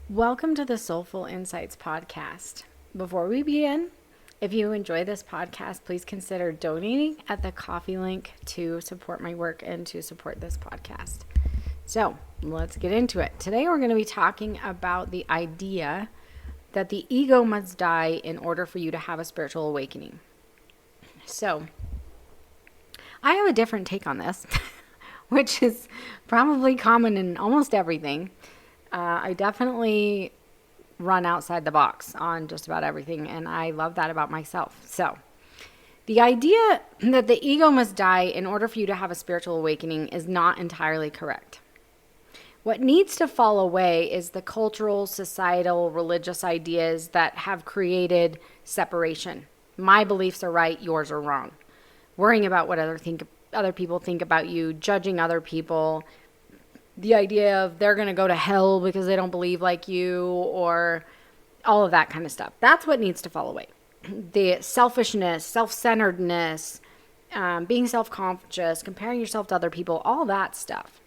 Welcome to the Soulful Insights podcast. Before we begin, if you enjoy this podcast, please consider donating at the coffee link to support my work and to support this podcast. So let's get into it. Today we're going to be talking about the idea that the ego must die in order for you to have a spiritual awakening. So I have a different take on this, which is probably common in almost everything. I definitely run outside the box on just about everything, and I love that about myself. So, the idea that the ego must die in order for you to have a spiritual awakening is not entirely correct. What needs to fall away is the cultural, societal, religious ideas that have created separation. My beliefs are right, yours are wrong. Worrying about what other people think about you, judging other people, the idea of they're going to go to hell because they don't believe like you, or all of that kind of stuff. That's what needs to fall away. The selfishness, self-centeredness, being self-conscious, comparing yourself to other people, all that stuff.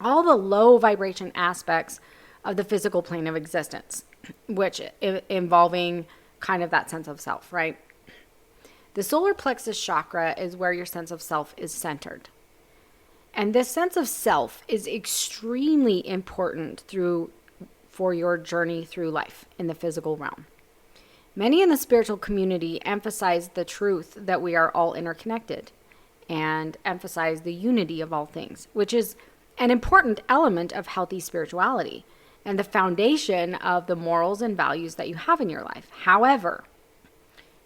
All the low vibration aspects of the physical plane of existence, which involving kind of that sense of self, right? The solar plexus chakra is where your sense of self is centered. And this sense of self is extremely important for your journey through life in the physical realm. Many in the spiritual community emphasize the truth that we are all interconnected and emphasize the unity of all things, which is an important element of healthy spirituality and the foundation of the morals and values that you have in your life. However,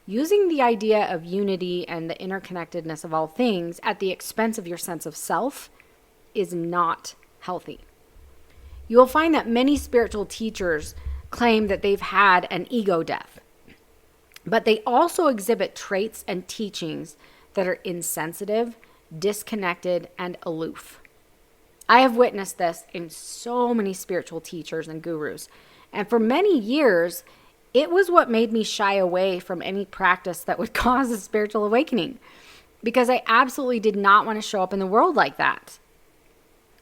using the idea of unity and the interconnectedness of all things at the expense of your sense of self is not healthy. You will find that many spiritual teachers claim that they've had an ego death, but they also exhibit traits and teachings that are insensitive, disconnected, and aloof. I have witnessed this in so many spiritual teachers and gurus, and for many years, it was what made me shy away from any practice that would cause a spiritual awakening, because I absolutely did not want to show up in the world like that.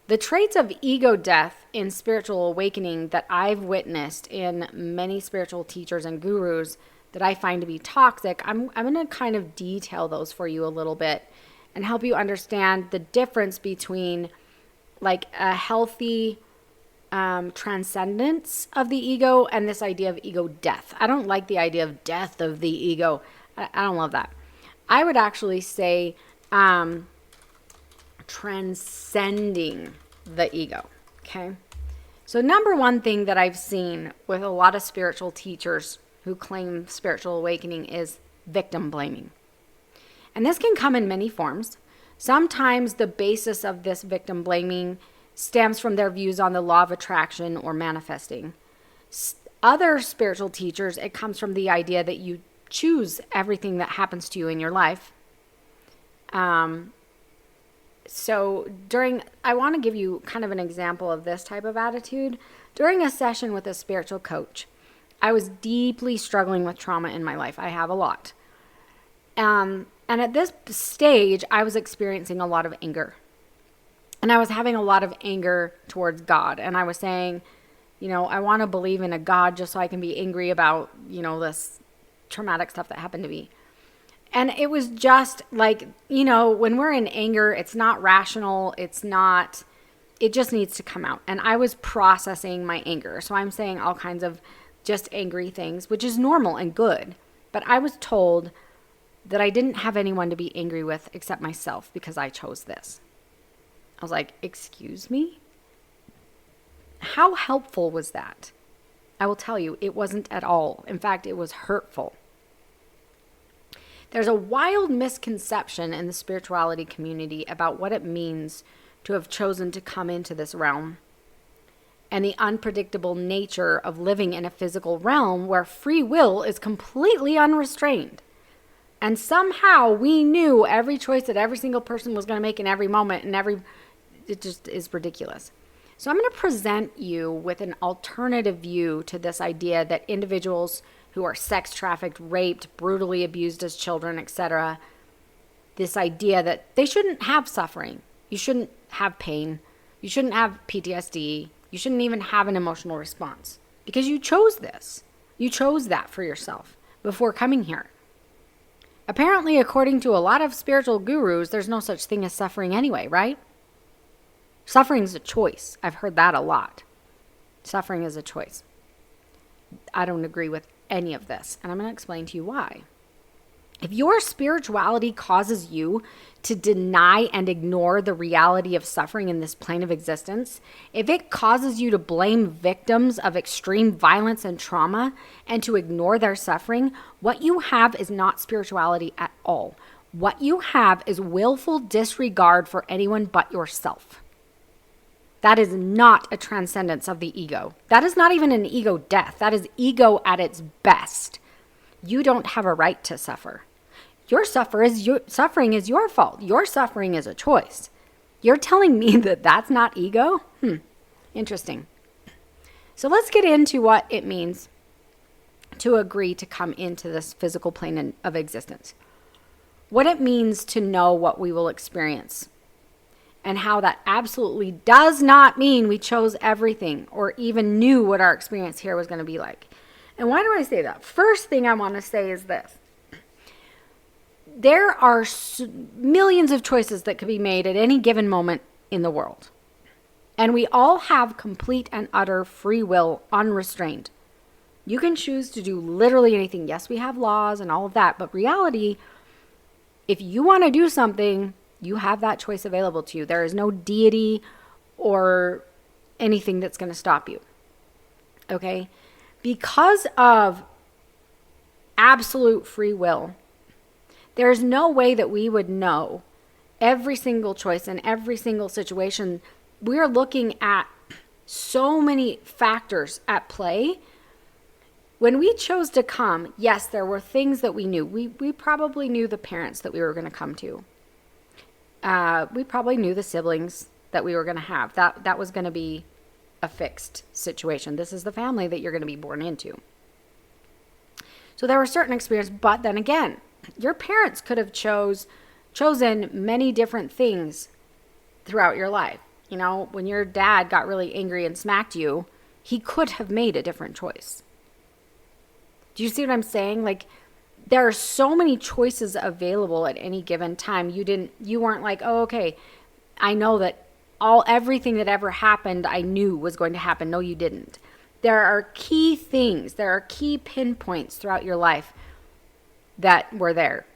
The traits of ego death in spiritual awakening that I've witnessed in many spiritual teachers and gurus that I find to be toxic, I'm going to kind of detail those for you a little bit and help you understand the difference between like a healthy transcendence of the ego and this idea of ego death. I don't like the idea of death of the ego. I don't love that. I would actually say transcending the ego. Okay. So number one thing that I've seen with a lot of spiritual teachers who claim spiritual awakening is victim blaming. And this can come in many forms. Sometimes the basis of this victim blaming stems from their views on the law of attraction or manifesting. Other spiritual teachers, it comes from the idea that you choose everything that happens to you in your life. I want to give you kind of an example of this type of attitude. During a session with a spiritual coach, I was deeply struggling with trauma in my life. I have a lot. And at this stage, I was experiencing a lot of anger. And I was having a lot of anger towards God. And I was saying, I want to believe in a God just so I can be angry about, this traumatic stuff that happened to me. And it was just like, when we're in anger, it's not rational. It just needs to come out. And I was processing my anger. So I'm saying all kinds of just angry things, which is normal and good. But I was told that I didn't have anyone to be angry with except myself because I chose this. I was like, excuse me? How helpful was that? I will tell you, it wasn't at all. In fact, it was hurtful. There's a wild misconception in the spirituality community about what it means to have chosen to come into this realm and the unpredictable nature of living in a physical realm where free will is completely unrestrained. And somehow we knew every choice that every single person was going to make in every moment it just is ridiculous. So I'm going to present you with an alternative view to this idea that individuals who are sex trafficked, raped, brutally abused as children, etc., this idea that they shouldn't have suffering. You shouldn't have pain. You shouldn't have PTSD. You shouldn't even have an emotional response because you chose this. You chose that for yourself before coming here. Apparently, according to a lot of spiritual gurus, there's no such thing as suffering anyway, right? Suffering is a choice. I've heard that a lot. Suffering is a choice. I don't agree with any of this, and I'm going to explain to you why. If your spirituality causes you to deny and ignore the reality of suffering in this plane of existence, if it causes you to blame victims of extreme violence and trauma and to ignore their suffering, what you have is not spirituality at all. What you have is willful disregard for anyone but yourself. That is not a transcendence of the ego. That is not even an ego death. That is ego at its best. You don't have a right to suffer. Your suffering is your fault. Your suffering is a choice. You're telling me that that's not ego? Interesting. So let's get into what it means to agree to come into this physical plane of existence. What it means to know what we will experience. And how that absolutely does not mean we chose everything or even knew what our experience here was going to be like. And why do I say that? First thing I want to say is this. There are millions of choices that could be made at any given moment in the world. And we all have complete and utter free will, unrestrained. You can choose to do literally anything. Yes, we have laws and all of that. But reality, if you want to do something, you have that choice available to you. There is no deity or anything that's going to stop you. Okay? Because of absolute free will, there's no way that we would know every single choice in every single situation. We're looking at so many factors at play. When we chose to come, yes, there were things that we knew. We probably knew the parents that we were going to come to. We probably knew the siblings that we were going to have. That was going to be a fixed situation. This is the family that you're going to be born into. So there were certain experiences, but then again, your parents could have chosen many different things throughout your life. You know, when your dad got really angry and smacked you, he could have made a different choice. Do you see what I'm saying? Like, there are so many choices available at any given time. You weren't like, oh, okay, I know that everything that ever happened, I knew was going to happen. No, you didn't. There are key things. There are key pinpoints throughout your life that were there.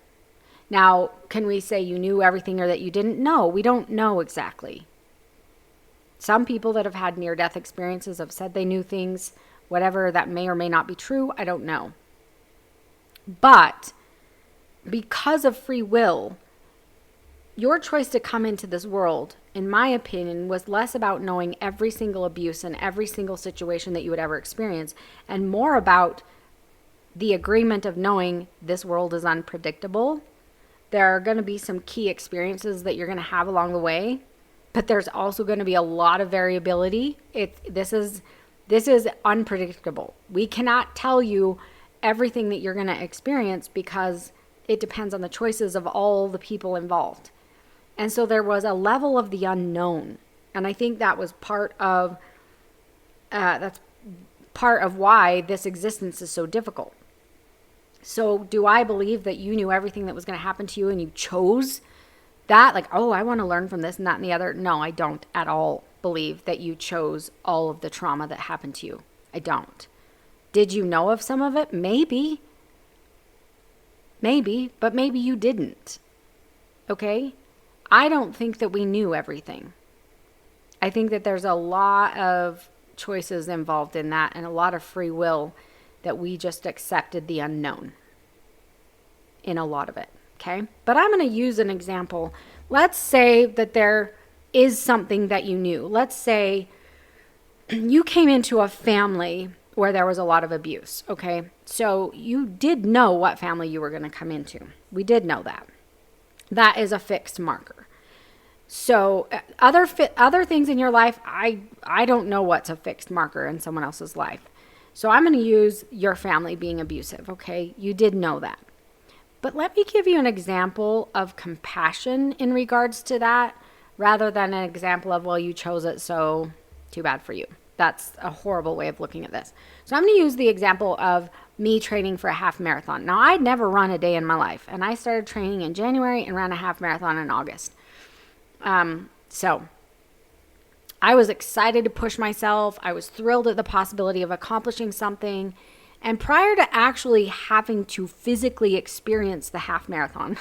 Now, can we say you knew everything or that you didn't? No, we don't know exactly. Some people that have had near-death experiences have said they knew things, whatever, that may or may not be true. I don't know. But because of free will, your choice to come into this world, in my opinion, was less about knowing every single abuse and every single situation that you would ever experience, and more about the agreement of knowing this world is unpredictable. There are going to be some key experiences that you're going to have along the way, but there's also going to be a lot of variability. This is unpredictable. We cannot tell you everything that you're going to experience because it depends on the choices of all the people involved. And so there was a level of the unknown. And I think that was part of why this existence is so difficult. So do I believe that you knew everything that was going to happen to you and you chose that? Like, oh, I want to learn from this and that and the other. No, I don't at all believe that you chose all of the trauma that happened to you. I don't. Did you know of some of it? Maybe, but maybe you didn't. Okay? I don't think that we knew everything. I think that there's a lot of choices involved in that and a lot of free will that we just accepted the unknown in a lot of it. Okay? But I'm going to use an example. Let's say that there is something that you knew. Let's say you came into a family where there was a lot of abuse, okay? So you did know what family you were going to come into. We did know that. That is a fixed marker. So other things in your life, I don't know what's a fixed marker in someone else's life. So I'm going to use your family being abusive, okay? You did know that. But let me give you an example of compassion in regards to that rather than an example of, well, you chose it, so too bad for you. That's a horrible way of looking at this. So I'm going to use the example of me training for a half marathon. Now, I'd never run a day in my life, and I started training in January and ran a half marathon in August. So I was excited to push myself. I was thrilled at the possibility of accomplishing something. And prior to actually having to physically experience the half marathon,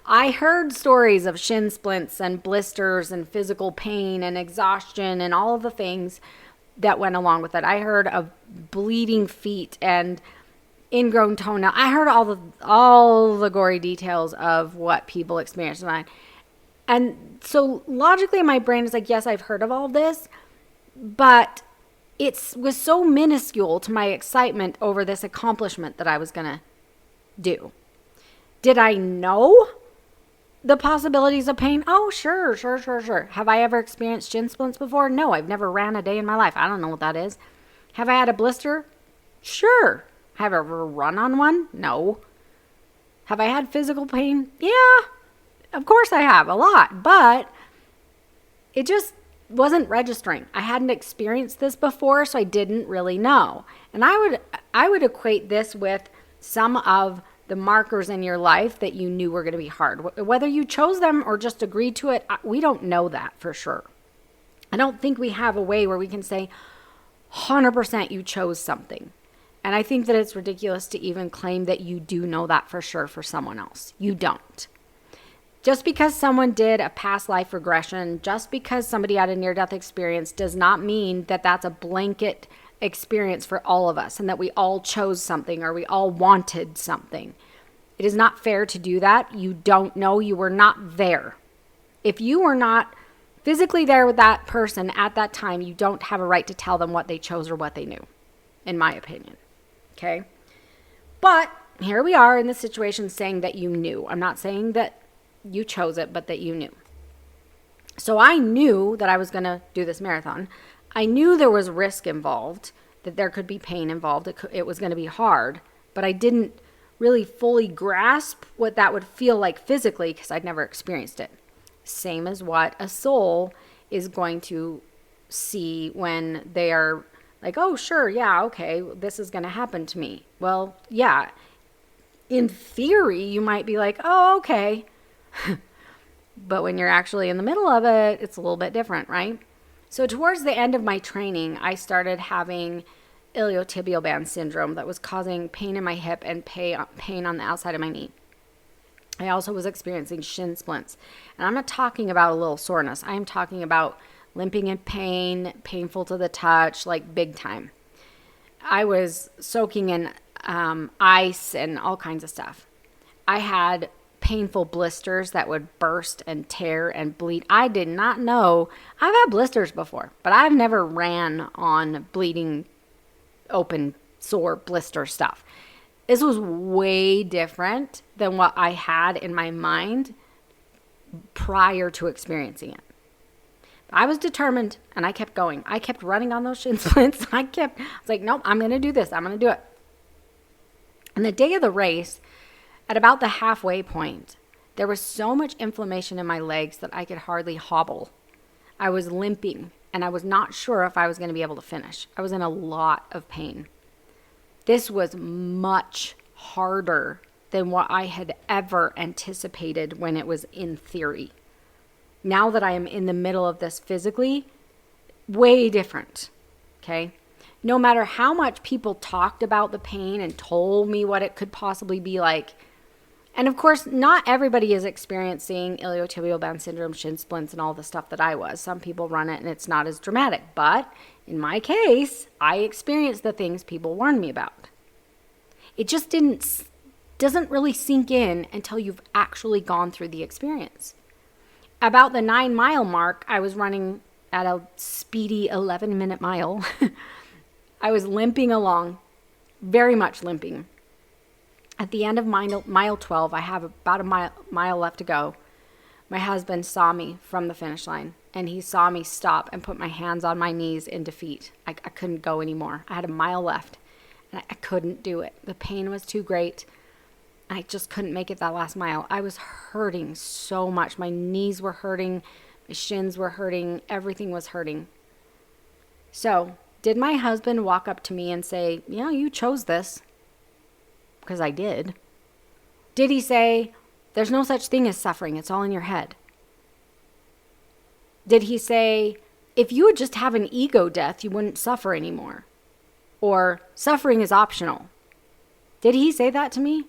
I heard stories of shin splints and blisters and physical pain and exhaustion and all of the things that went along with it. I heard of bleeding feet and ingrown toenail. I heard all the gory details of what people experienced. And so logically my brain is like, yes, I've heard of all this, but it was so minuscule to my excitement over this accomplishment that I was going to do. Did I know the possibilities of pain? Oh, sure. Have I ever experienced shin splints before? No, I've never ran a day in my life. I don't know what that is. Have I had a blister? Sure. Have I ever run on one? No. Have I had physical pain? Yeah, of course I have, a lot. But it just wasn't registering. I hadn't experienced this before, so I didn't really know. And I would equate this with some of the markers in your life that you knew were going to be hard. Whether you chose them or just agreed to it, we don't know that for sure. I don't think we have a way where we can say 100% you chose something. And I think that it's ridiculous to even claim that you do know that for sure for someone else. You don't. Just because someone did a past life regression, just because somebody had a near-death experience does not mean that that's a blanket experience for all of us and that we all chose something or we all wanted something. It is not fair to do that. You don't know. You were not there. If you were not physically there with that person at that time, you don't have a right to tell them what they chose or what they knew, in my opinion. Okay? But here we are in the situation saying that you knew. I'm not saying that you chose it, but that you knew. So I knew that I was going to do this marathon. I knew there was risk involved, that there could be pain involved. It was going to be hard, but I didn't really fully grasp what that would feel like physically because I'd never experienced it. Same as what a soul is going to see when they are like, oh, sure, yeah, okay, this is going to happen to me. Well, yeah, in theory, you might be like, oh, okay. But when you're actually in the middle of it, it's a little bit different, right? So towards the end of my training, I started having iliotibial band syndrome that was causing pain in my hip and pain on the outside of my knee. I also was experiencing shin splints. And I'm not talking about a little soreness. I am talking about limping in pain, painful to the touch, like big time. I was soaking in ice and all kinds of stuff. I had painful blisters that would burst and tear and bleed. I did not know. I've had blisters before, but I've never ran on bleeding, open, sore blister stuff. This was way different than what I had in my mind prior to experiencing it. I was determined and I kept going. I kept running on those shin splints. I was like, nope, I'm going to do this. I'm going to do it. And the day of the race, at about the halfway point, there was so much inflammation in my legs that I could hardly hobble. I was limping, and I was not sure if I was going to be able to finish. I was in a lot of pain. This was much harder than what I had ever anticipated when it was in theory. Now that I am in the middle of this physically, way different, okay? No matter how much people talked about the pain and told me what it could possibly be like, and of course, not everybody is experiencing iliotibial band syndrome, shin splints, and all the stuff that I was. Some people run it and it's not as dramatic. But in my case, I experienced the things people warned me about. It just doesn't really sink in until you've actually gone through the experience. About the 9-mile mark, I was running at a speedy 11-minute mile. I was limping along, very much limping. At the end of mile 12, I have about a mile left to go. My husband saw me from the finish line, and he saw me stop and put my hands on my knees in defeat. I couldn't go anymore. I had a mile left, and I couldn't do it. The pain was too great. I just couldn't make it that last mile. I was hurting so much. My knees were hurting. My shins were hurting. Everything was hurting. So, did my husband walk up to me and say, yeah, you chose this? Because I did. Did he say, there's no such thing as suffering, it's all in your head? Did he say, if you would just have an ego death, you wouldn't suffer anymore? Or suffering is optional? Did he say that to me?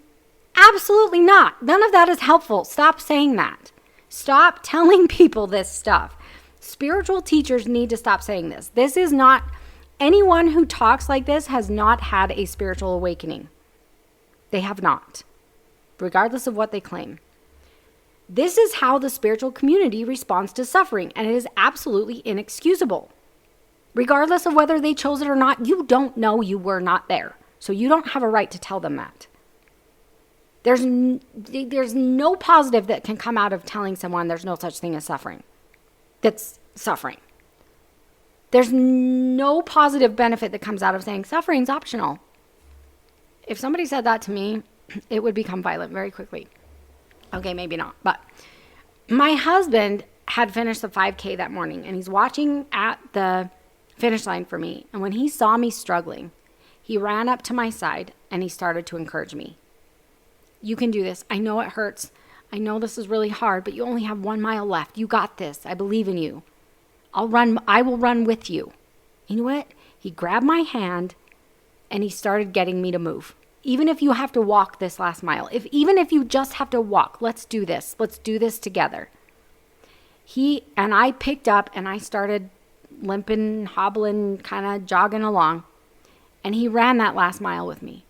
Absolutely not. None of that is helpful. Stop saying that. Stop telling people this stuff. Spiritual teachers need to stop saying this. This is not, anyone who talks like this has not had a spiritual awakening. They have not, regardless of what they claim. This is how the spiritual community responds to suffering, and it is absolutely inexcusable. Regardless of whether they chose it or not, you don't know, you were not there. So you don't have a right to tell them that. There's no positive that can come out of telling someone there's no such thing as suffering. That's suffering. There's no positive benefit that comes out of saying suffering's optional. If somebody said that to me, it would become violent very quickly. Okay, maybe not. But my husband had finished the 5K that morning, and he's watching at the finish line for me. And when he saw me struggling, he ran up to my side and he started to encourage me. You can do this. I know it hurts. I know this is really hard, but you only have 1 mile left. You got this. I believe in you. I will run with you. You know what? He grabbed my hand and he started getting me to move. Even if you have to walk this last mile, even if you just have to walk, let's do this. Let's do this together. I picked up and I started limping, hobbling, kind of jogging along. And he ran that last mile with me.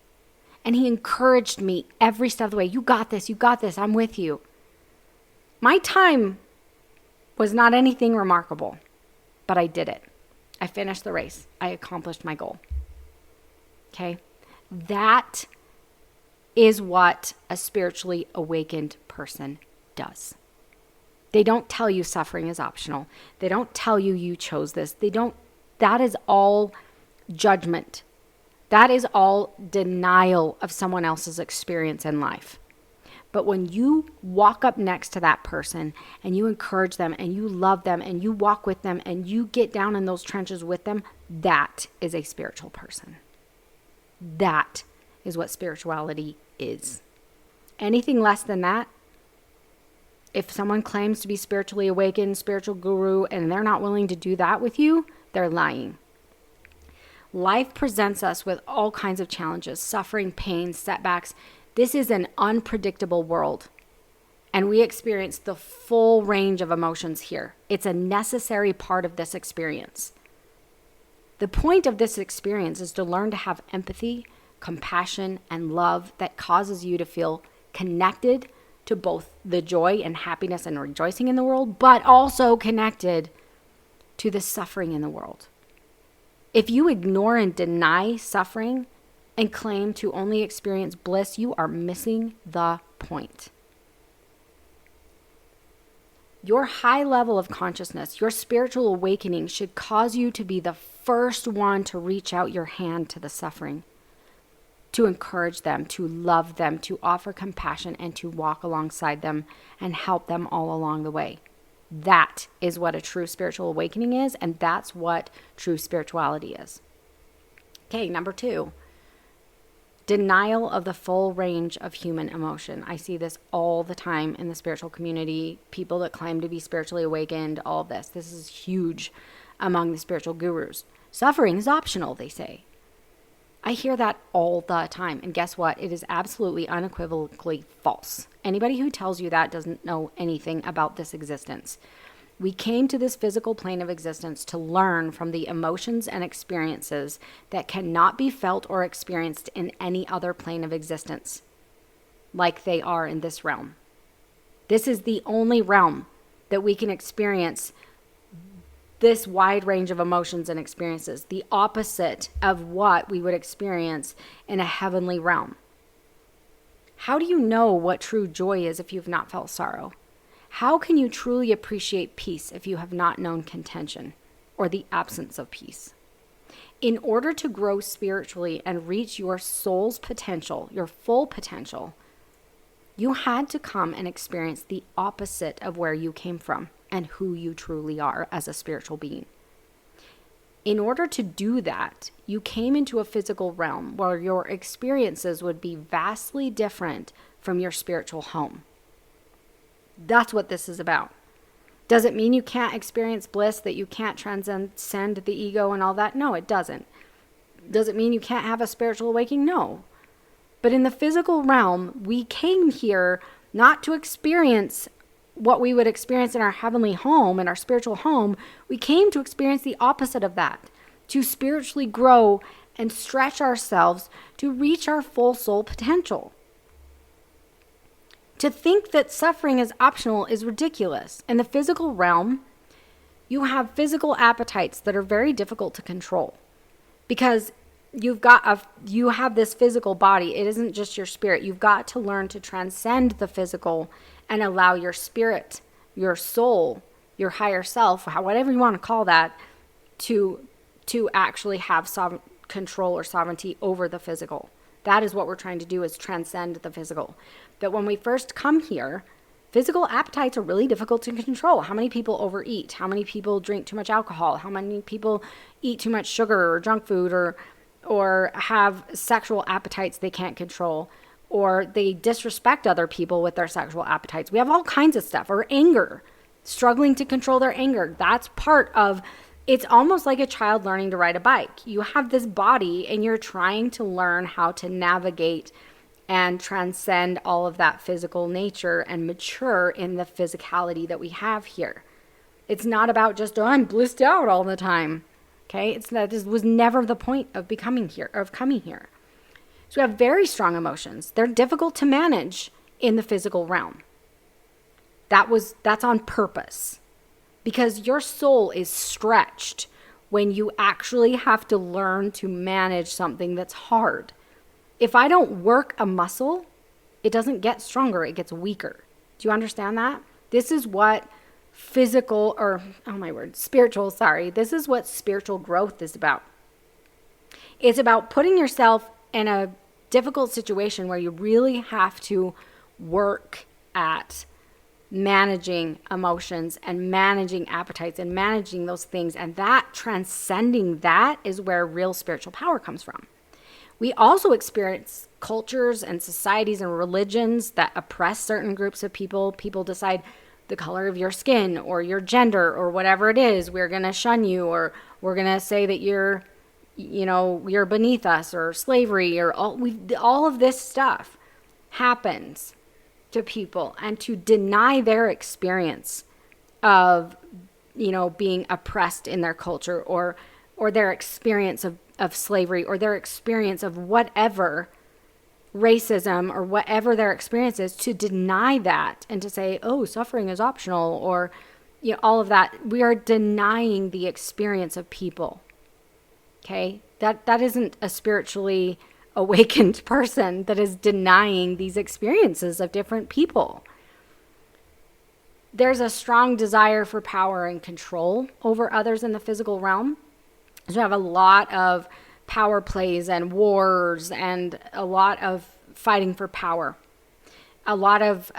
And he encouraged me every step of the way. You got this. You got this. I'm with you. My time was not anything remarkable, but I did it. I finished the race. I accomplished my goal. Okay? That is what a spiritually awakened person does. They don't tell you suffering is optional. They don't tell you you chose this. That is all judgment. That is all denial of someone else's experience in life. But when you walk up next to that person and you encourage them and you love them and you walk with them and you get down in those trenches with them, that is a spiritual person. That is what spirituality is. Anything less than that, if someone claims to be spiritually awakened, spiritual guru, and they're not willing to do that with you, they're lying. Life presents us with all kinds of challenges, suffering, pain, setbacks. This is an unpredictable world, and we experience the full range of emotions here. It's a necessary part of this experience. The point of this experience is to learn to have empathy, compassion, and love that causes you to feel connected to both the joy and happiness and rejoicing in the world, but also connected to the suffering in the world. If you ignore and deny suffering and claim to only experience bliss, you are missing the point. Your high level of consciousness, your spiritual awakening should cause you to be the first one to reach out your hand to the suffering, to encourage them, to love them, to offer compassion, and to walk alongside them and help them all along the way. That is what a true spiritual awakening is, and that's what true spirituality is. Okay, number 2, denial of the full range of human emotion. I see this all the time in the spiritual community. People that claim to be spiritually awakened, all of this. This is huge among the spiritual gurus. Suffering is optional, they say. I hear that all the time. And guess what? It is absolutely unequivocally false. Anybody who tells you that doesn't know anything about this existence. We came to this physical plane of existence to learn from the emotions and experiences that cannot be felt or experienced in any other plane of existence, like they are in this realm. This is the only realm that we can experience this wide range of emotions and experiences, the opposite of what we would experience in a heavenly realm. How do you know what true joy is if you've not felt sorrow? How can you truly appreciate peace if you have not known contention or the absence of peace? In order to grow spiritually and reach your soul's potential, your full potential, you had to come and experience the opposite of where you came from and who you truly are as a spiritual being. in order to do that, you came into a physical realm where your experiences would be vastly different from your spiritual home. That's what this is about. Does it mean you can't experience bliss, that you can't transcend the ego and all that? No, it doesn't. Does it mean you can't have a spiritual awakening? No. But in the physical realm, we came here not to experience what we would experience in our heavenly home, in our spiritual home. We came to experience the opposite of that, to spiritually grow and stretch ourselves to reach our full soul potential. To think that suffering is optional is ridiculous. In the physical realm, you have physical appetites that are very difficult to control because you have this physical body. It isn't just your spirit. You've got to learn to transcend the physical and allow your spirit, your soul, your higher self, whatever you want to call that, to actually have control or sovereignty over the physical. That is what we're trying to do, is transcend the physical. But when we first come here, physical appetites are really difficult to control. How many people overeat? How many people drink too much alcohol? How many people eat too much sugar or junk food, or have sexual appetites they can't control, or they disrespect other people with their sexual appetites? We have all kinds of stuff. Or anger, struggling to control their anger. That's part of, it's almost like a child learning to ride a bike. You have this body and you're trying to learn how to navigate and transcend all of that physical nature and mature in the physicality that we have here. It's not about just, oh, I'm blissed out all the time. Okay? This was never the point of coming here. So we have very strong emotions. They're difficult to manage in the physical realm. That's on purpose, because your soul is stretched when you actually have to learn to manage something that's hard. If I don't work a muscle, it doesn't get stronger, it gets weaker. Do you understand that? This is what this is what spiritual growth is about. It's about putting yourself in a difficult situation where you really have to work at managing emotions and managing appetites and managing those things. And that transcending that is where real spiritual power comes from. We also experience cultures and societies and religions that oppress certain groups of people. People decide the color of your skin or your gender or whatever it is. We're going to shun you, or we're going to say that you're beneath us, or slavery, or all of this stuff happens to people, and to deny their experience of, being oppressed in their culture, or their experience of slavery, or their experience of whatever racism, or whatever their experience is, to deny that and to say, oh, suffering is optional, or all of that. We are denying the experience of people. Okay? That isn't a spiritually awakened person that is denying these experiences of different people. There's a strong desire for power and control over others in the physical realm. So we have a lot of power plays and wars and a lot of fighting for power. A lot of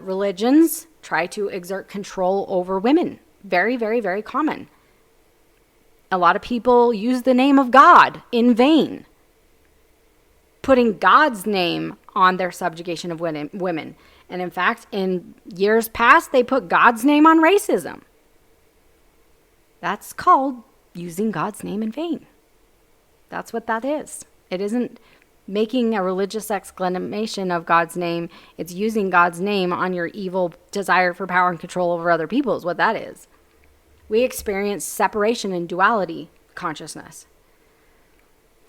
religions try to exert control over women. Very, very, very common. A lot of people use the name of God in vain, putting God's name on their subjugation of women. And in fact, in years past, they put God's name on racism. That's called using God's name in vain. That's what that is. It isn't making a religious exclamation of God's name. It's using God's name on your evil desire for power and control over other people is what that is. We experience separation and duality consciousness.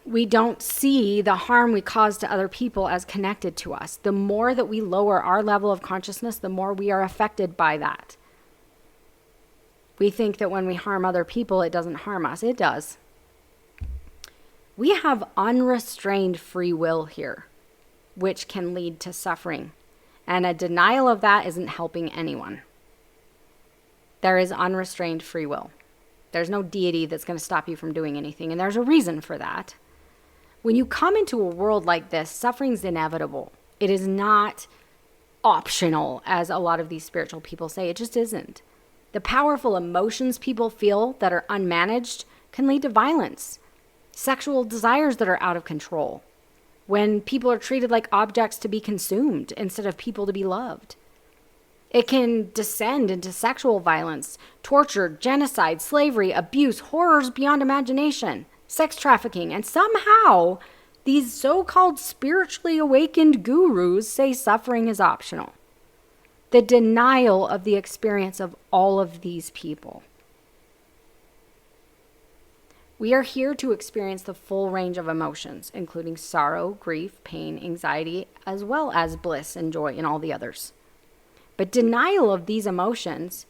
We don't see the harm we cause to other people as connected to us. The more that we lower our level of consciousness, the more we are affected by that. We think that when we harm other people, it doesn't harm us. It does. We have unrestrained free will here, which can lead to suffering. And a denial of that isn't helping anyone. There is unrestrained free will. There's no deity that's going to stop you from doing anything. And there's a reason for that. When you come into a world like this, suffering's inevitable. It is not optional, as a lot of these spiritual people say. It just isn't. The powerful emotions people feel that are unmanaged can lead to violence, sexual desires that are out of control, when people are treated like objects to be consumed instead of people to be loved. It can descend into sexual violence, torture, genocide, slavery, abuse, horrors beyond imagination, sex trafficking, and somehow these so-called spiritually awakened gurus say suffering is optional. The denial of the experience of all of these people. We are here to experience the full range of emotions, including sorrow, grief, pain, anxiety, as well as bliss and joy and all the others. But denial of these emotions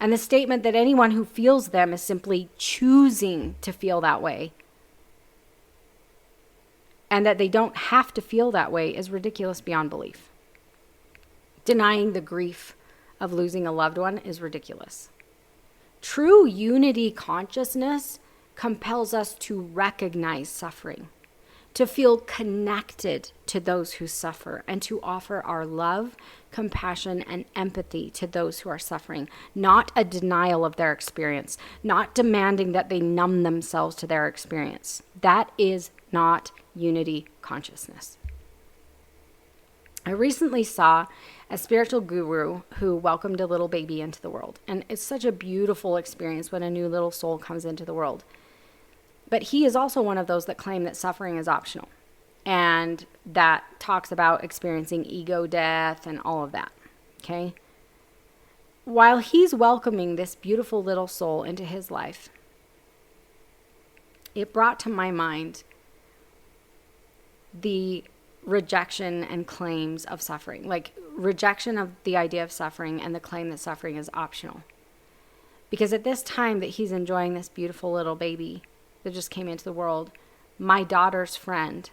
and the statement that anyone who feels them is simply choosing to feel that way and that they don't have to feel that way is ridiculous beyond belief. Denying the grief of losing a loved one is ridiculous. True unity consciousness compels us to recognize suffering, to feel connected to those who suffer, and to offer our love, compassion, and empathy to those who are suffering, not a denial of their experience, not demanding that they numb themselves to their experience. That is not unity consciousness. I recently saw a spiritual guru who welcomed a little baby into the world, and it's such a beautiful experience when a new little soul comes into the world. But he is also one of those that claim that suffering is optional and that talks about experiencing ego death and all of that, okay? While he's welcoming this beautiful little soul into his life, it brought to my mind the rejection and claims of suffering, like rejection of the idea of suffering and the claim that suffering is optional. Because at this time that he's enjoying this beautiful little baby that just came into the world, my daughter's friend,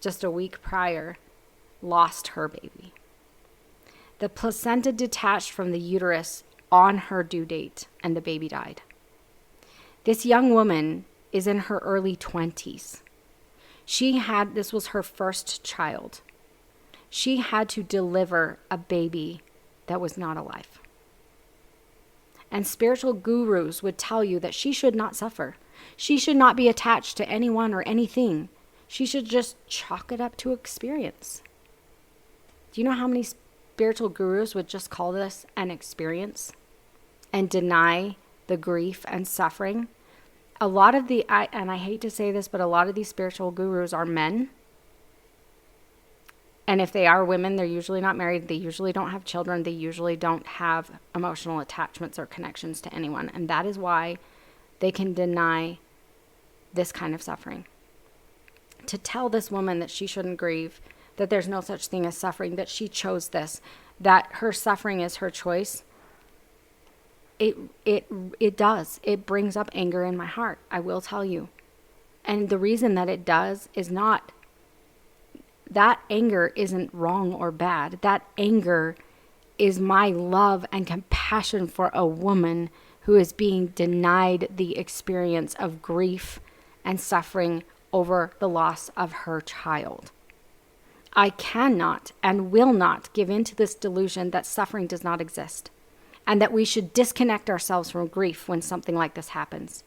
just a week prior, lost her baby. The placenta detached from the uterus on her due date, and the baby died. This young woman is in her early 20s. This was her first child. She had to deliver a baby that was not alive. And spiritual gurus would tell you that she should not suffer. She should not be attached to anyone or anything. She should just chalk it up to experience. Do you know how many spiritual gurus would just call this an experience and deny the grief and suffering? A lot of and I hate to say this, but a lot of these spiritual gurus are men. And if they are women, they're usually not married. They usually don't have children. They usually don't have emotional attachments or connections to anyone. And that is why they can deny this kind of suffering. To tell this woman that she shouldn't grieve, that there's no such thing as suffering, that she chose this, that her suffering is her choice, it does. It brings up anger in my heart, I will tell you. And the reason that it does is not, that anger isn't wrong or bad. That anger is my love and compassion for a woman who is being denied the experience of grief and suffering over the loss of her child. I cannot and will not give in to this delusion that suffering does not exist and that we should disconnect ourselves from grief when something like this happens.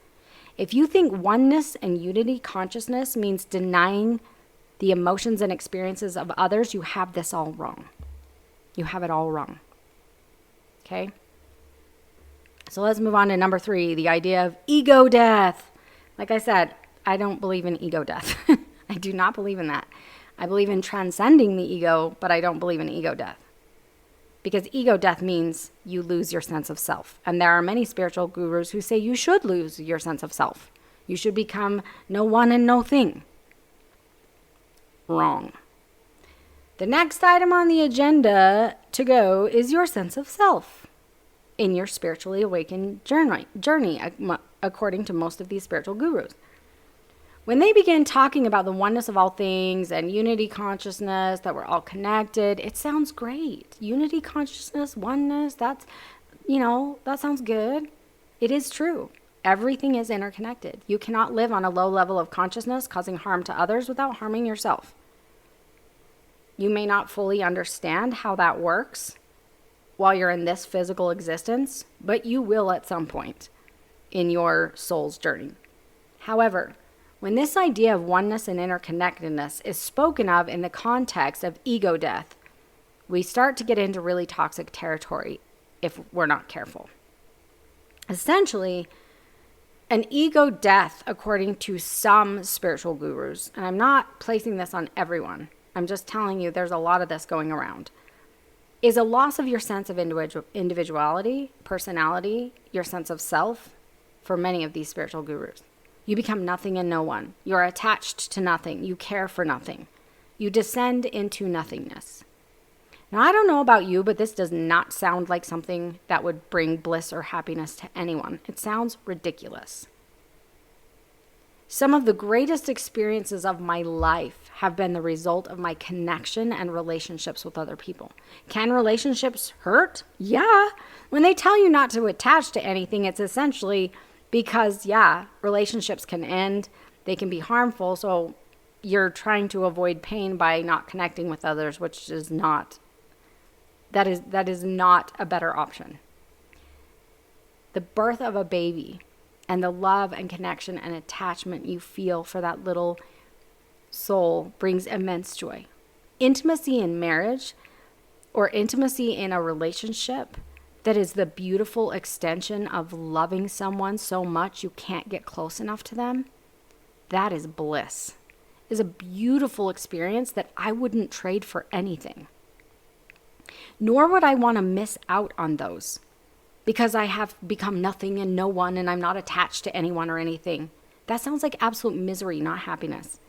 If you think oneness and unity consciousness means denying the emotions and experiences of others, you have this all wrong. You have it all wrong. Okay? So let's move on to number 3, the idea of ego death. Like I said, I don't believe in ego death. I do not believe in that. I believe in transcending the ego, but I don't believe in ego death. Because ego death means you lose your sense of self. And there are many spiritual gurus who say you should lose your sense of self. You should become no one and no thing. Wrong. The next item on the agenda to go is your sense of self in your spiritually awakened journey, according to most of these spiritual gurus. When they begin talking about the oneness of all things and unity consciousness, that we're all connected, it sounds great. Unity consciousness, oneness, that sounds good. It is true. Everything is interconnected. You cannot live on a low level of consciousness causing harm to others without harming yourself. You may not fully understand how that works while you're in this physical existence, but you will at some point in your soul's journey. However, when this idea of oneness and interconnectedness is spoken of in the context of ego death, we start to get into really toxic territory if we're not careful. Essentially, an ego death, according to some spiritual gurus, and I'm not placing this on everyone, I'm just telling you there's a lot of this going around, is a loss of your sense of individuality, personality, your sense of self for many of these spiritual gurus. You become nothing and no one. You're attached to nothing. You care for nothing. You descend into nothingness. Now, I don't know about you, but this does not sound like something that would bring bliss or happiness to anyone. It sounds ridiculous. Some of the greatest experiences of my life have been the result of my connection and relationships with other people. Can relationships hurt? Yeah. When they tell you not to attach to anything, it's essentially because, relationships can end. They can be harmful. So you're trying to avoid pain by not connecting with others, which is not, that is not a better option. The birth of a baby and the love and connection and attachment you feel for that little soul brings immense joy. Intimacy in marriage or intimacy in a relationship that is the beautiful extension of loving someone so much you can't get close enough to them, that is bliss. It is a beautiful experience that I wouldn't trade for anything. Nor would I want to miss out on those because I have become nothing and no one and I'm not attached to anyone or anything. That sounds like absolute misery, not happiness.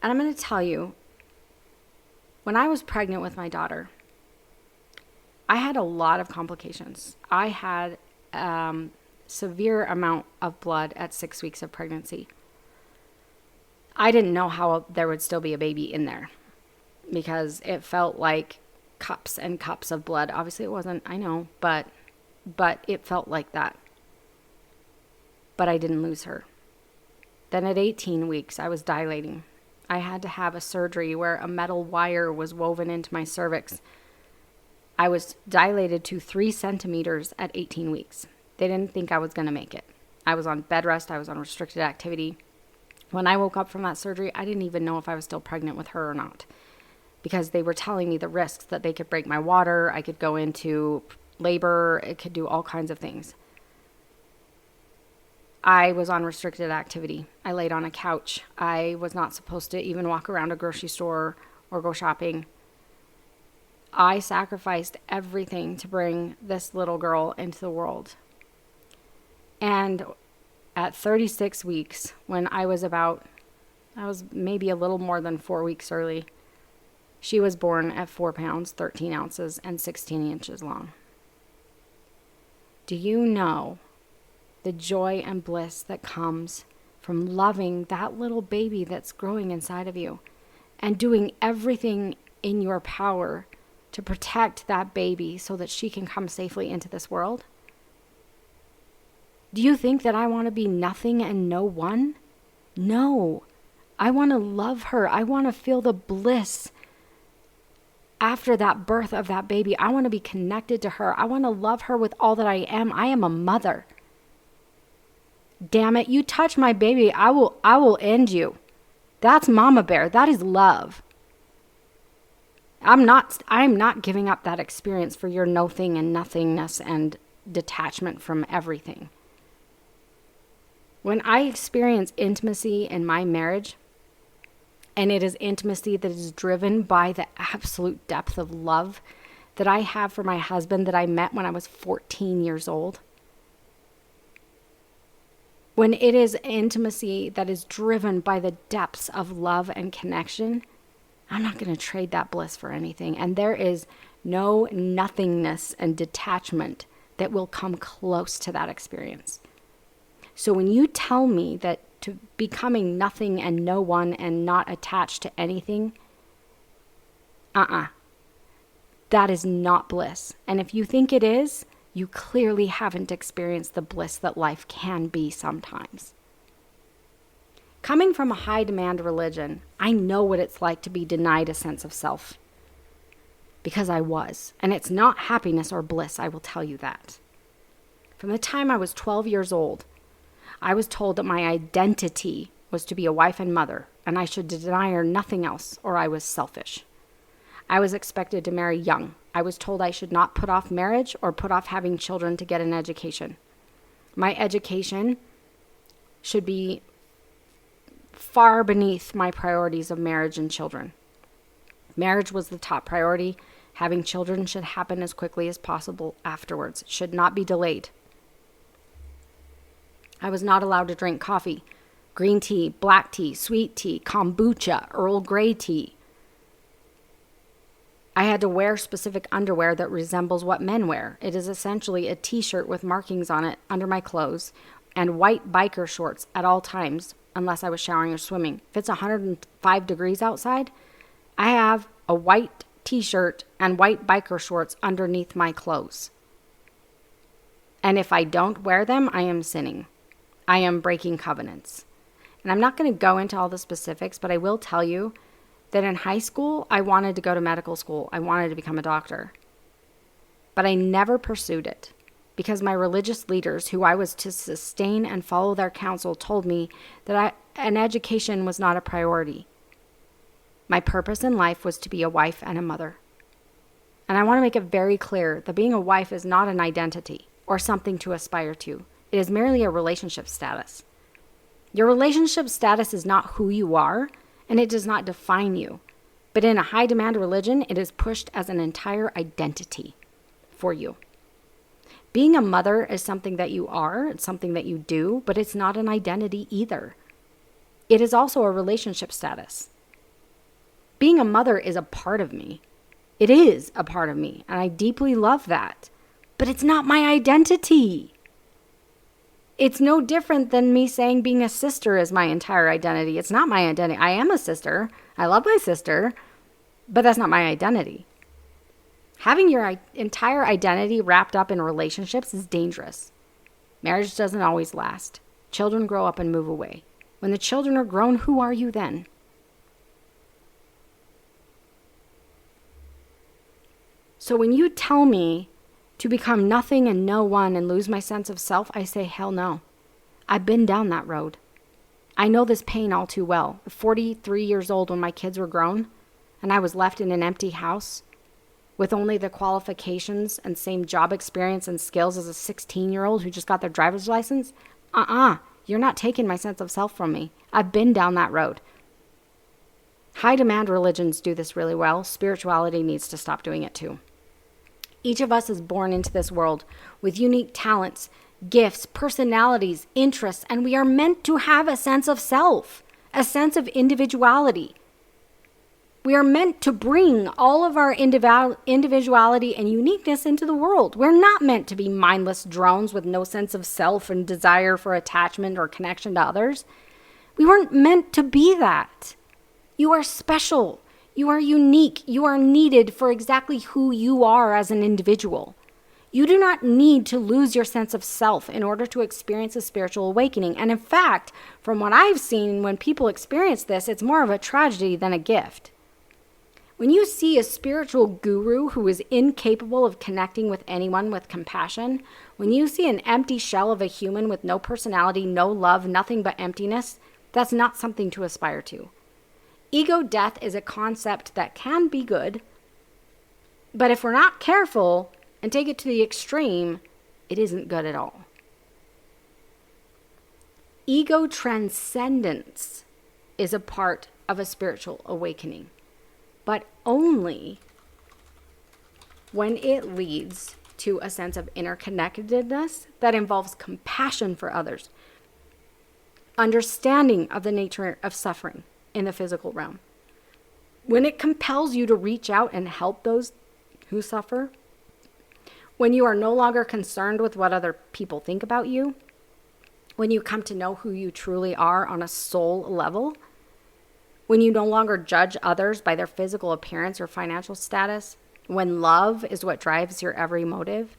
And I'm going to tell you, when I was pregnant with my daughter, I had a lot of complications. I had severe amount of blood at 6 weeks of pregnancy. I didn't know how there would still be a baby in there because it felt like cups and cups of blood. Obviously it wasn't, I know, but it felt like that. But I didn't lose her. Then at 18 weeks, I was dilating. I had to have a surgery where a metal wire was woven into my cervix. I was dilated to 3 centimeters at 18 weeks. They didn't think I was going to make it. I was on bed rest. I was on restricted activity. When I woke up from that surgery, I didn't even know if I was still pregnant with her or not because they were telling me the risks that they could break my water. I could go into labor. It could do all kinds of things. I was on restricted activity. I laid on a couch. I was not supposed to even walk around a grocery store or go shopping. I sacrificed everything to bring this little girl into the world. And at 36 weeks, when I was maybe a little more than 4 weeks early, she was born at 4 pounds, 13 ounces, and 16 inches long. Do you know the joy and bliss that comes from loving that little baby that's growing inside of you and doing everything in your power to protect that baby so that she can come safely into this world? Do you think that I want to be nothing and no one? No. I want to love her. I want to feel the bliss after that birth of that baby. I want to be connected to her. I want to love her with all that I am. I am a mother. Damn it, you touch my baby, I will end you. That's Mama Bear. That is love. I'm not giving up that experience for your nothing and nothingness and detachment from everything. When I experience intimacy in my marriage, and it is intimacy that is driven by the absolute depth of love that I have for my husband that I met when I was 14 years old, when it is intimacy that is driven by the depths of love and connection, I'm not going to trade that bliss for anything. And there is no nothingness and detachment that will come close to that experience. So when you tell me that to becoming nothing and no one and not attached to anything, that is not bliss. And if you think it is, you clearly haven't experienced the bliss that life can be sometimes. Coming from a high-demand religion, I know what it's like to be denied a sense of self. Because I was. And it's not happiness or bliss, I will tell you that. From the time I was 12 years old, I was told that my identity was to be a wife and mother, and I should desire nothing else, or I was selfish. I was expected to marry young. I was told I should not put off marriage or put off having children to get an education. My education should be far beneath my priorities of marriage and children. Marriage was the top priority. Having children should happen as quickly as possible afterwards. It should not be delayed. I was not allowed to drink coffee, green tea, black tea, sweet tea, kombucha, Earl Grey tea. I had to wear specific underwear that resembles what men wear. It is essentially a t-shirt with markings on it under my clothes and white biker shorts at all times, unless I was showering or swimming. If it's 105 degrees outside, I have a white t-shirt and white biker shorts underneath my clothes. And if I don't wear them, I am sinning. I am breaking covenants. And I'm not going to go into all the specifics, but I will tell you that in high school, I wanted to go to medical school. I wanted to become a doctor. But I never pursued it because my religious leaders, who I was to sustain and follow their counsel, told me that an education was not a priority. My purpose in life was to be a wife and a mother. And I want to make it very clear that being a wife is not an identity or something to aspire to. It is merely a relationship status. Your relationship status is not who you are, and it does not define you. But in a high-demand religion, it is pushed as an entire identity for you. Being a mother is something that you are, it's something that you do, but it's not an identity either. It is also a relationship status. Being a mother is a part of me. It is a part of me, and I deeply love that. But it's not my identity. It's no different than me saying being a sister is my entire identity. It's not my identity. I am a sister. I love my sister, but that's not my identity. Having your entire identity wrapped up in relationships is dangerous. Marriage doesn't always last. Children grow up and move away. When the children are grown, who are you then? So when you tell me to become nothing and no one and lose my sense of self, I say, hell no. I've been down that road. I know this pain all too well. 43 years old when my kids were grown, and I was left in an empty house with only the qualifications and same job experience and skills as a 16-year-old who just got their driver's license. You're not taking my sense of self from me. I've been down that road. High-demand religions do this really well. Spirituality needs to stop doing it too. Each of us is born into this world with unique talents, gifts, personalities, interests, and we are meant to have a sense of self, a sense of individuality. We are meant to bring all of our individuality and uniqueness into the world. We're not meant to be mindless drones with no sense of self and desire for attachment or connection to others. We weren't meant to be that. You are special. You are unique. You are needed for exactly who you are as an individual. You do not need to lose your sense of self in order to experience a spiritual awakening. And in fact, from what I've seen, when people experience this, it's more of a tragedy than a gift. When you see a spiritual guru who is incapable of connecting with anyone with compassion, when you see an empty shell of a human with no personality, no love, nothing but emptiness, that's not something to aspire to. Ego death is a concept that can be good, but if we're not careful and take it to the extreme, it isn't good at all. Ego transcendence is a part of a spiritual awakening, but only when it leads to a sense of interconnectedness that involves compassion for others, understanding of the nature of suffering in the physical realm. When it compels you to reach out and help those who suffer, when you are no longer concerned with what other people think about you, when you come to know who you truly are on a soul level, when you no longer judge others by their physical appearance or financial status, when love is what drives your every motive,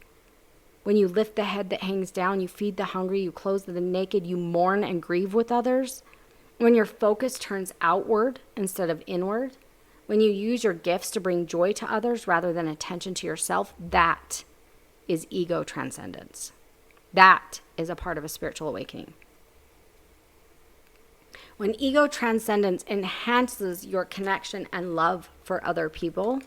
when you lift the head that hangs down, you feed the hungry, you clothe the naked, you mourn and grieve with others, when your focus turns outward instead of inward, when you use your gifts to bring joy to others rather than attention to yourself, that is ego transcendence. That is a part of a spiritual awakening. When ego transcendence enhances your connection and love for other people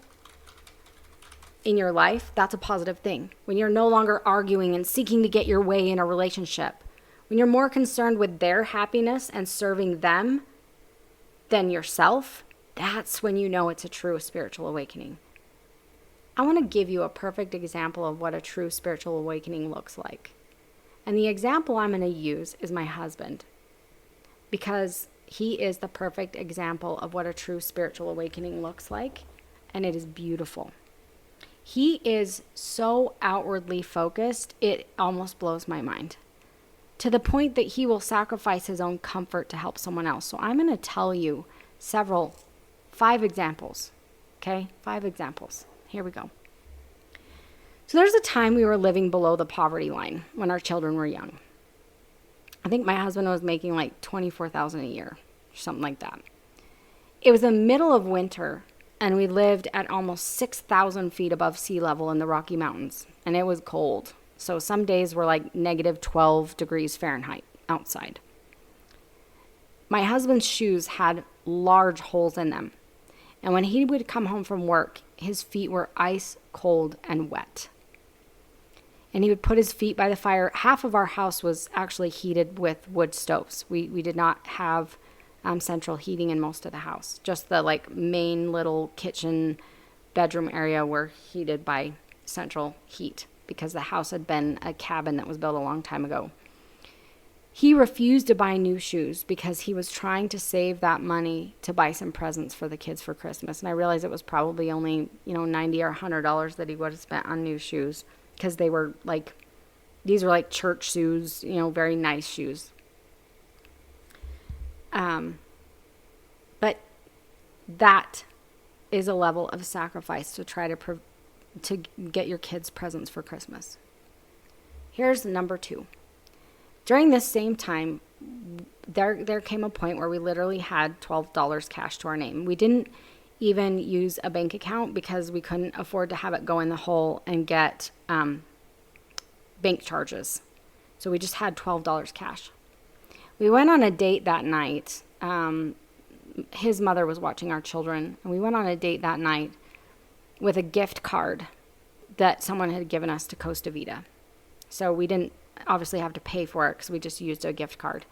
in your life, that's a positive thing. When you're no longer arguing and seeking to get your way in a relationship, when you're more concerned with their happiness and serving them than yourself, that's when you know it's a true spiritual awakening. I want to give you a perfect example of what a true spiritual awakening looks like. And the example I'm going to use is my husband, because he is the perfect example of what a true spiritual awakening looks like, and it is beautiful. He is so outwardly focused, it almost blows my mind, to the point that he will sacrifice his own comfort to help someone else. So I'm going to tell you 5 examples, okay? 5 examples. Here we go. So there's a time we were living below the poverty line when our children were young. I think my husband was making like $24,000 a year, something like that. It was the middle of winter, and we lived at almost 6,000 feet above sea level in the Rocky Mountains, and it was cold. So some days were like negative 12 degrees Fahrenheit outside. My husband's shoes had large holes in them, and when he would come home from work, his feet were ice cold and wet. And he would put his feet by the fire. Half of our house was actually heated with wood stoves. We did not have central heating in most of the house. Just the like main little kitchen bedroom area were heated by central heat because the house had been a cabin that was built a long time ago. He refused to buy new shoes because he was trying to save that money to buy some presents for the kids for Christmas. And I realized it was probably only, $90 or $100 that he would have spent on new shoes, because they were like, these were like church shoes, very nice shoes. But that is a level of sacrifice to try to get your kids presents for Christmas. Here's number 2. During this same time, there came a point where we literally had $12 cash to our name. We didn't even use a bank account because we couldn't afford to have it go in the hole and get bank charges. So we just had $12 cash. We went on a date that night. His mother was watching our children, and we went on a date that night with a gift card that someone had given us to Costa Vida. So we didn't obviously have to pay for it because we just used a gift card.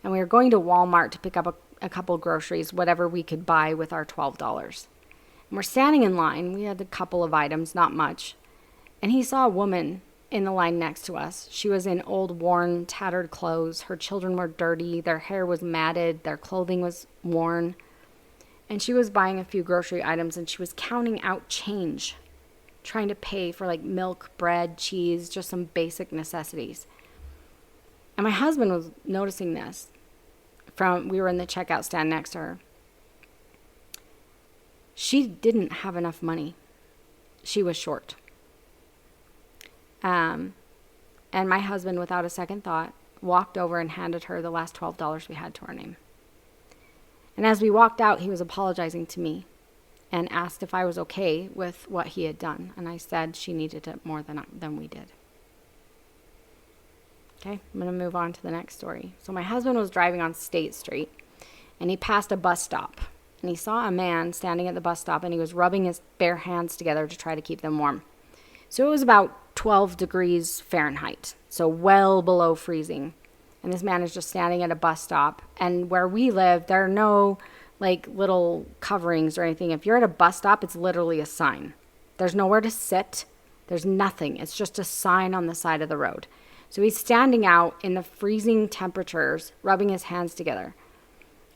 And we were going to Walmart to pick up a couple groceries, whatever we could buy with our $12. And we're standing in line. We had a couple of items, not much. And he saw a woman in the line next to us. She was in old, worn, tattered clothes. Her children were dirty. Their hair was matted. Their clothing was worn. And she was buying a few grocery items, and she was counting out change, trying to pay for like milk, bread, cheese, just some basic necessities. And my husband was noticing this. We were in the checkout stand next to her. She didn't have enough money. She was short. And my husband, without a second thought, walked over and handed her the last $12 we had to our name. And as we walked out, he was apologizing to me and asked if I was okay with what he had done. And I said she needed it more than we did. Okay, I'm going to move on to the next story. So my husband was driving on State Street, and he passed a bus stop. And he saw a man standing at the bus stop, and he was rubbing his bare hands together to try to keep them warm. So it was about 12 degrees Fahrenheit, so well below freezing. And this man is just standing at a bus stop. And where we live, there are no like little coverings or anything. If you're at a bus stop, it's literally a sign. There's nowhere to sit. There's nothing. It's just a sign on the side of the road. So he's standing out in the freezing temperatures, rubbing his hands together.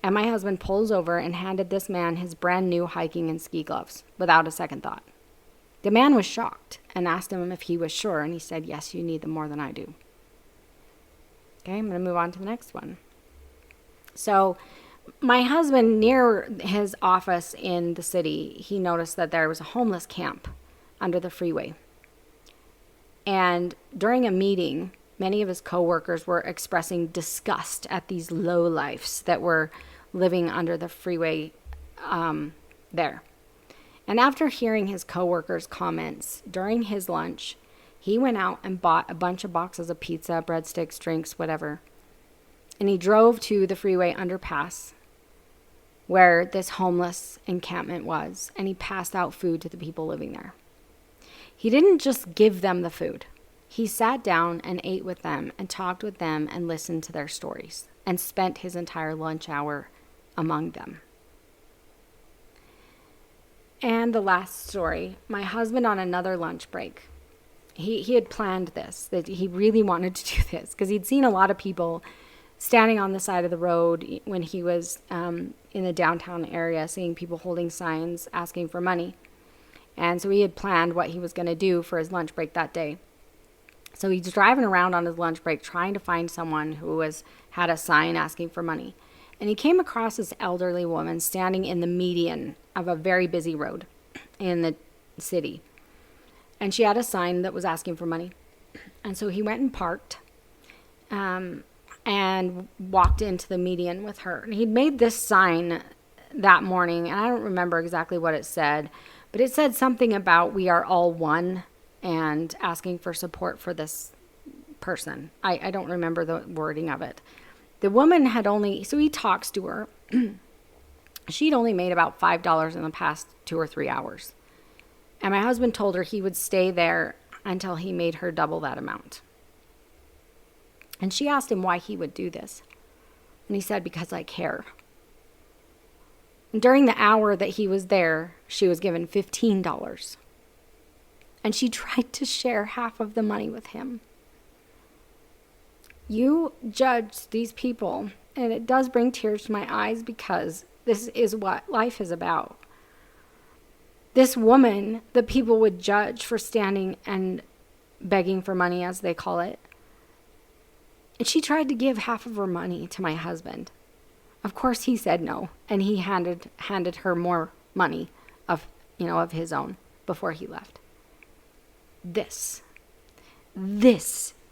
And my husband pulls over and handed this man his brand new hiking and ski gloves without a second thought. The man was shocked and asked him if he was sure, and he said, "Yes, you need them more than I do." Okay, I'm going to move on to the next one. So my husband, near his office in the city, he noticed that there was a homeless camp under the freeway. And during a meeting, many of his coworkers were expressing disgust at these lowlifes that were living under the freeway there. And after hearing his coworkers' comments during his lunch, He went out and bought a bunch of boxes of pizza, breadsticks, drinks, whatever. And he drove to the freeway underpass where this homeless encampment was, and he passed out food to the people living there. He didn't just give them the food. He sat down and ate with them and talked with them and listened to their stories and spent his entire lunch hour among them. And the last story, my husband on another lunch break, he had planned this, that he really wanted to do this because he'd seen a lot of people standing on the side of the road when he was in the downtown area, seeing people holding signs asking for money. And so he had planned what he was going to do for his lunch break that day. So he's driving around on his lunch break trying to find someone who had a sign asking for money. And he came across this elderly woman standing in the median of a very busy road in the city. And she had a sign that was asking for money. And so he went and parked and walked into the median with her. And he'd made this sign that morning, and I don't remember exactly what it said, but it said something about we are all one and asking for support for this person. I don't remember the wording of it. The woman so he talks to her. She'd only made about $5 in the past 2 or 3 hours. And my husband told her he would stay there until he made her double that amount. And she asked him why he would do this. And he said, because I care. And during the hour that he was there, she was given $15. And she tried to share half of the money with him. You judge these people, and it does bring tears to my eyes because this is what life is about. This woman that people would judge for standing and begging for money, as they call it. And she tried to give half of her money to my husband. Of course, he said no, and he handed her more money of his own before he left. This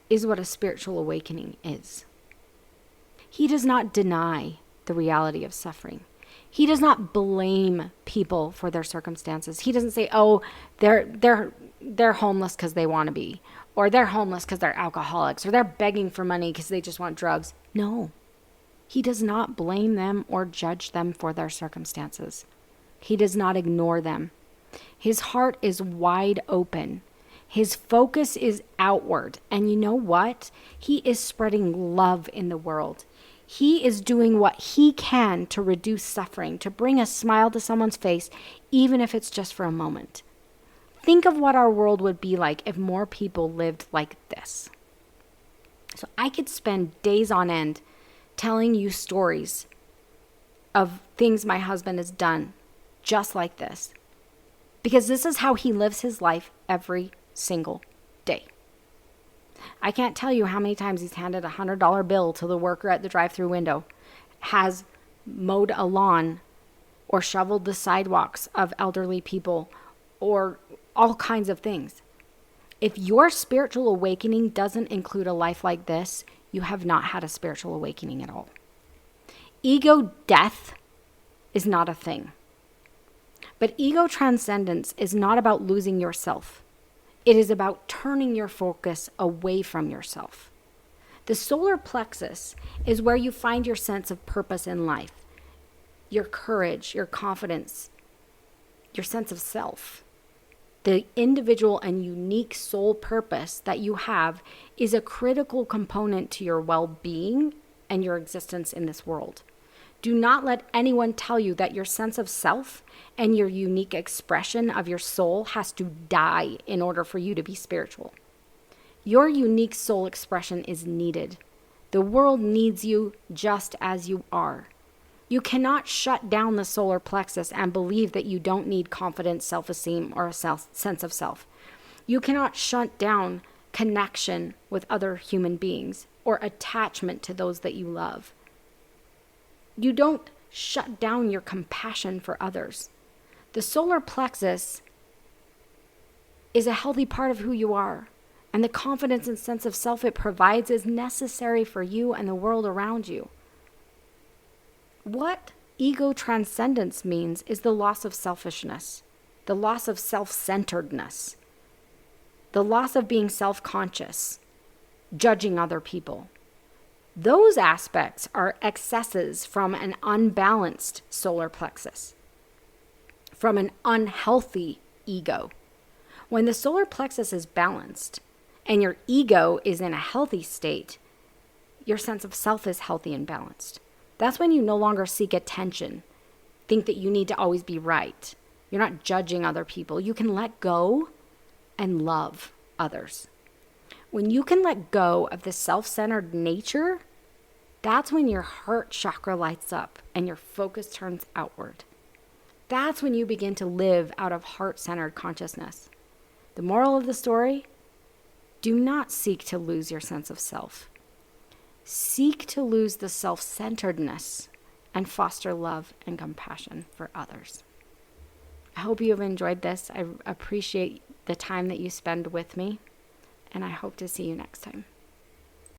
is what a spiritual awakening is. He does not deny the reality of suffering. He does not blame people for their circumstances. He doesn't say, "Oh, they're homeless because they want to be," or "They're homeless because they're alcoholics," or "They're begging for money because they just want drugs." No. He does not blame them or judge them for their circumstances. He does not ignore them. His heart is wide open. His focus is outward. And you know what? He is spreading love in the world. He is doing what he can to reduce suffering, to bring a smile to someone's face, even if it's just for a moment. Think of what our world would be like if more people lived like this. So I could spend days on end telling you stories of things my husband has done just like this. Because this is how he lives his life every single day. I can't tell you how many times he's handed a $100 bill to the worker at the drive-through window, has mowed a lawn or shoveled the sidewalks of elderly people, or all kinds of things. If your spiritual awakening doesn't include a life like this, you have not had a spiritual awakening at all. Ego death is not a thing. But ego transcendence is not about losing yourself. It is about turning your focus away from yourself. The solar plexus is where you find your sense of purpose in life, your courage, your confidence, your sense of self. The individual and unique soul purpose that you have is a critical component to your well-being and your existence in this world. Do not let anyone tell you that your sense of self and your unique expression of your soul has to die in order for you to be spiritual. Your unique soul expression is needed. The world needs you just as you are. You cannot shut down the solar plexus and believe that you don't need confidence, self-esteem, or a sense of self. You cannot shut down connection with other human beings or attachment to those that you love. You don't shut down your compassion for others. The solar plexus is a healthy part of who you are, and the confidence and sense of self it provides is necessary for you and the world around you. What ego transcendence means is the loss of selfishness, the loss of self-centeredness. the loss of being self-conscious, judging other people. Those aspects are excesses from an unbalanced solar plexus, from an unhealthy ego. When the solar plexus is balanced and your ego is in a healthy state, your sense of self is healthy and balanced. That's when you no longer seek attention, think that you need to always be right. You're not judging other people. You can let go and love others. When you can let go of the self-centered nature, that's when your heart chakra lights up and your focus turns outward. That's when you begin to live out of heart-centered consciousness. The moral of the story: do not seek to lose your sense of self. Seek to lose the self-centeredness and foster love and compassion for others. I hope you have enjoyed this. I appreciate the time that you spend with me, and I hope to see you next time.